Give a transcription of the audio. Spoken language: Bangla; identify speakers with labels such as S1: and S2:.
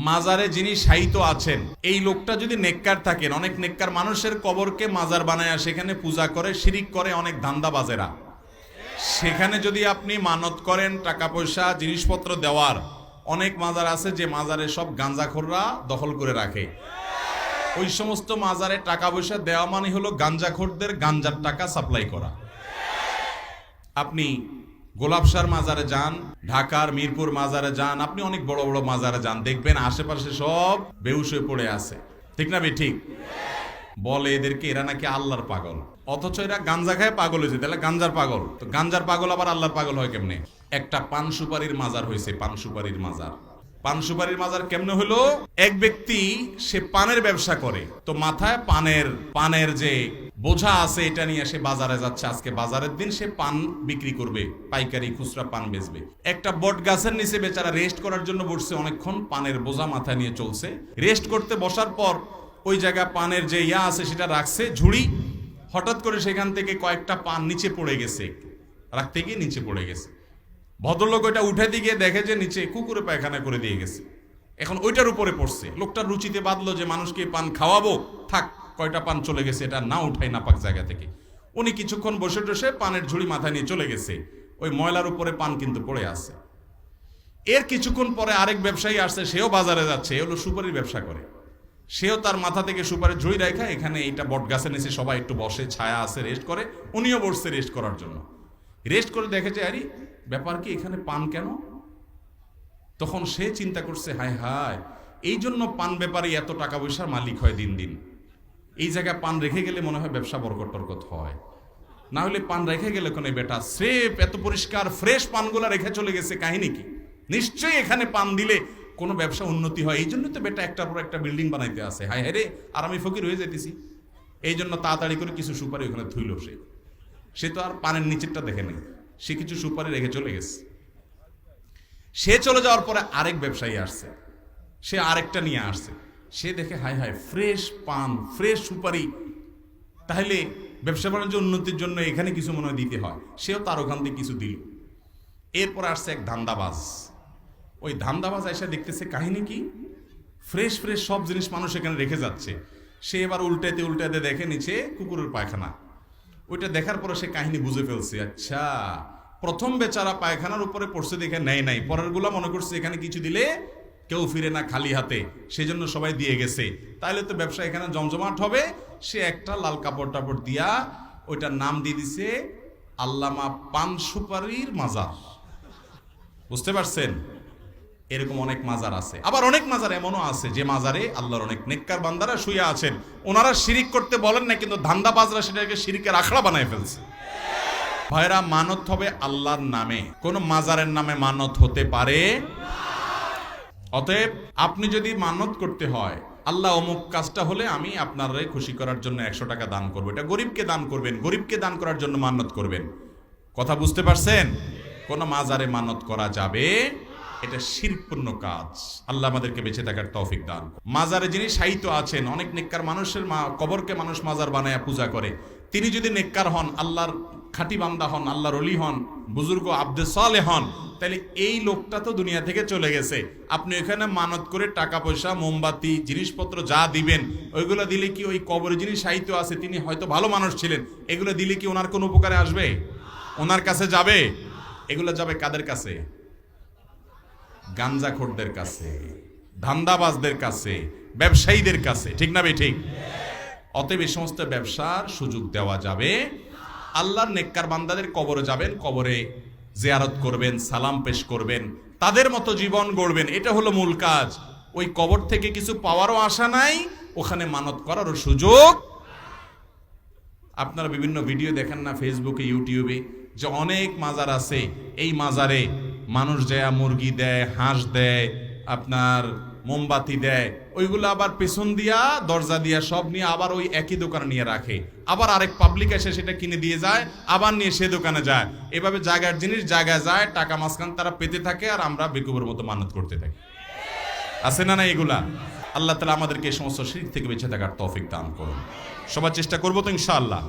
S1: মাজারে যিনি শায়িত আছেন এই লোকটা যদি নেককার থাকেন, অনেক নেককার মানুষের কবরকে মাজার বানায় সেখানে পূজা করে, শিরিক করে অনেক ধান্দাবাজেরা। সেখানে যদি আপনি মানত করেন টাকা পয়সা জিনিসপত্র দেওয়ার, অনেক মাজার আছে যে মাজারে সব গাঞ্জাখোররা দখল করে রাখে। ওই সমস্ত মাজারে টাকা পয়সা দেওয়া মানে হলো গাঞ্জাখোরদের গাঞ্জার টাকা সাপ্লাই করা। আপনি গোলাপশার মাজারে যান, ঢাকার মিরপুর মাজারে যান, আপনি অনেক বড় বড় মাজারে যান, দেখবেন আশেপাশে সব বেহুশ হয়ে পড়ে আছে। ঠিক না বে ঠিক? বলে এদেরকে এরা নাকি আল্লাহর পাগল, অথচ এরা গাঞ্জা খায় পাগল হয়েছে। তাহলে গাঞ্জার পাগল, তো গাঞ্জার পাগল আবার আল্লাহর পাগল হয় কেমনে? একটা পান সুপারির মাজার হয়েছে, পান সুপারির মাজার। পান সুপারির মাজার কেমনে হলো? এক ব্যক্তি সে পানের ব্যবসা করে, তো মাথায় পানের যে বোঝা আছে এটা নিয়ে সে বাজারে যাচ্ছে। আজকে বাজারের দিন, সে পান বিক্রি করবে, পাইকারি খুচরা পান বেচবে। একটা বট গাছের নিচে বেচারা রেস্ট করার জন্য বসছে, অনেকক্ষণ পানের বোঝা মাথায় নিয়ে চলছে। রেস্ট করতে বসার পর ওই জায়গায় পানের যে আছে সেটা রাখছে, ঝুড়ি। হঠাৎ করে সেখান থেকে কয়েকটা পান নিচে পড়ে গেছে, রাখতে গিয়ে নিচে পড়ে গেছে। ভদ্রলোক ওইটা উঠে দিয়ে দেখে যে নিচে কুকুরে পায়খানা করে দিয়ে গেছে। এখন ওইটার উপরে পড়ছে। লোকটার রুচিতে বাঁধলো যে মানুষকে পান খাওয়াবো, থাক কয়টা পান চলে গেছে, এটা না উঠাই না পাক জায়গা থেকে। উনি কিছুক্ষণ বসে বসে পানের ঝুড়ি মাথায় নিয়ে চলে গেছে। ওই ময়লার উপরে পান কিন্তু পড়ে আছে। এর কিছুক্ষণ পরে আরেক ব্যবসায়ী আসছে, সেও বাজারে যাচ্ছে, এ হলো সুপারির ব্যবসা করে। সেও তার মাথা থেকে সুপারির ঝুড়ি রেখা, এখানে এইটা বট গাছের নিচে সবাই একটু বসে, ছায়া আছে, রেস্ট করে। উনিও বসছে রেস্ট করার জন্য। রেস্ট করে দেখেছে আরে ব্যাপার কি, এখানে পান কেন? তখন সে চিন্তা করছে, হায় হায়, এই জন্য পান ব্যাপারে এত টাকা পয়সার মালিক হয় দিন দিন। এই জায়গায় পান রেখে গেলে মনে হয় ব্যবসা বরকত টরকত হয়, না হলে পান রেখে গেলে কোনো বেটা স্রেফ এত পরিষ্কার ফ্রেশ পানগুলা রেখে চলে গেছে, কাহিনী কি? নিশ্চয়ই এখানে পান দিলে কোনো ব্যবসা উন্নতি হয়। এই জন্য তো বেটা একটার পর একটা বিল্ডিং বানাইতে আসে। হায় হায় রে, আর আমি ফকির হয়ে যেতেছি। এই জন্য তাড়াতাড়ি করে কিছু সুপারি ওখানে থুইল। সে তো আর পানের নিচেরটা দেখে নেই, সে কিছু সুপারি রেখে চলে গেছে। সে চলে যাওয়ার পরে আরেক ব্যবসায়ী আসছে, সে আরেকটা নিয়ে আসছে। সে দেখে হায় হায়, ফ্রেশ পান, ফ্রেশ সুপারি, তাহলে ব্যবসা বাণিজ্য উন্নতির জন্য এখানে কিছু মনে হয় দিতে হয়। সেও তার ওখান থেকে কিছু দিল। এরপর আসছে এক ধান্দাবাজ। ওই ধান্দাবাজ এসে দেখতেছে কাহিনী কি, ফ্রেশ ফ্রেশ সব জিনিস মানুষ এখানে রেখে যাচ্ছে। সে এবার উল্টাতে উল্টাতে দেখে নিচে কুকুরের পায়খানা। ওইটা দেখার পরে সে কাহিনী বুঝে ফেলছে। আচ্ছা, প্রথম বেচারা পায়খানার উপরে পড়ছে দেখে নেয় নাই, পরের গুলা মনে করছে এখানে কিছু দিলে কেউ ফিরে না খালি হাতে, সেজন্য সবাই দিয়ে গেছে। তাইলে তো ব্যবসা এখানে জমজমাট হবে। সে একটা লাল কাপড় টাপড় দিয়া ওইটার নাম দিয়ে দিছে আল্লামা পান সুপারির মাজার। বুঝতে পারছেন? এরকম অনেক মাজার আছে। আবার অনেক মাজার এমনও আছে যে মাজারে আল্লাহর অনেক নেককার বান্দারা শুয়ে আছেন। ওনারা শিরিক করতে বলেন না, কিন্তু ধান্দাবাজরা সেটাকে শিরিকের আখড়া বানায় ফেলছে। ভাইরা, মানত হবে আল্লাহর নামে, কোন মাজারের নামে মানত হতে পারে। অতএব আপনি যদি মানত করতে হয়, আল্লাহ অমুক কাজটা হলে আমি আপনারে খুশি করার জন্য 100 টাকা দান করবো, এটা গরিবকে দান করবেন, গরিবকে দান করার জন্য মানত করবেন। কথা বুঝতে পারছেন? কোন মাজারে মানত করা যাবে, এটা শিরকপূর্ণ কাজ। আল্লাহ আমাদেরকে বেঁচে থাকার তৌফিক দান। মাজারে যিনি শায়িত আছেন, অনেক নেককার মানুষের কবরকে মানুষ মাজার বানায়া পূজা করে। তিনি যদি নেককার হন, আল্লাহর খাঁটি বান্দা হন, আল্লাহর ওলি হন, বুজুর্গ আব্দে সালেহ হন, তাহলে এই লোকটা তো দুনিয়া থেকে চলে গেছে। আপনি এখানে মানত করে টাকা পয়সা, মোমবাতি, জিনিসপত্র যা দিবেন, ওইগুলো দিলে কি ওই কবরে যিনি শায়িত আছে তিনি হয়তো ভালো মানুষ ছিলেন, এগুলো দিলে কি ওনার কোনো উপকারে আসবে? ওনার কাছে যাবে? এগুলো যাবে কাদের কাছে? গাঞ্জাখোরদের কাছে, ধান্দাবাজদের কাছে, ব্যবসায়ীদের কাছে। ঠিক না বে ঠিক? অতএব এই সমস্ত ব্যবসার সুযোগ দেওয়া যাবে। আল্লাহর নেককার বান্দাদের কবরে যাবেন, কবরে জিয়ারত করবেন, সালাম পেশ করবেন, তাদের মতো জীবন গড়বেন, এটা হলো মূল কাজ। ওই কবর থেকে কিছু পাওয়ারও আশা নাই, ওখানে মানত করারও সুযোগ। আপনারা বিভিন্ন ভিডিও দেখেন না ফেসবুকে, ইউটিউবে, যে অনেক মাজার আছে, এই মাজারে মানুষ যায় মুরগি দেয়, হাঁস দেয়, আপনার মোমবাতি দেয়, ওইগুলো আবার পেছন দিয়া দরজা দিয়া সব নিয়ে আবার ওই একই দোকানে নিয়ে রাখে। আবার আরেক পাবলিক এসে সেটা কিনে দিয়ে যায়, আবার নিয়ে সে দোকানে যায়। এভাবে জায়গার জিনিস জায়গায় যায়, টাকা মাঝখান তারা পেতে থাকে, আর আমরা বেকুবের মতো মানত করতে থাকি। আছে না না এগুলা? আল্লাহ তাআলা আমাদেরকে এই সমস্ত শিরক থেকে বেঁচে থাকার তৌফিক দান করুন। সবার চেষ্টা করবো তো ইনশাআল্লাহ।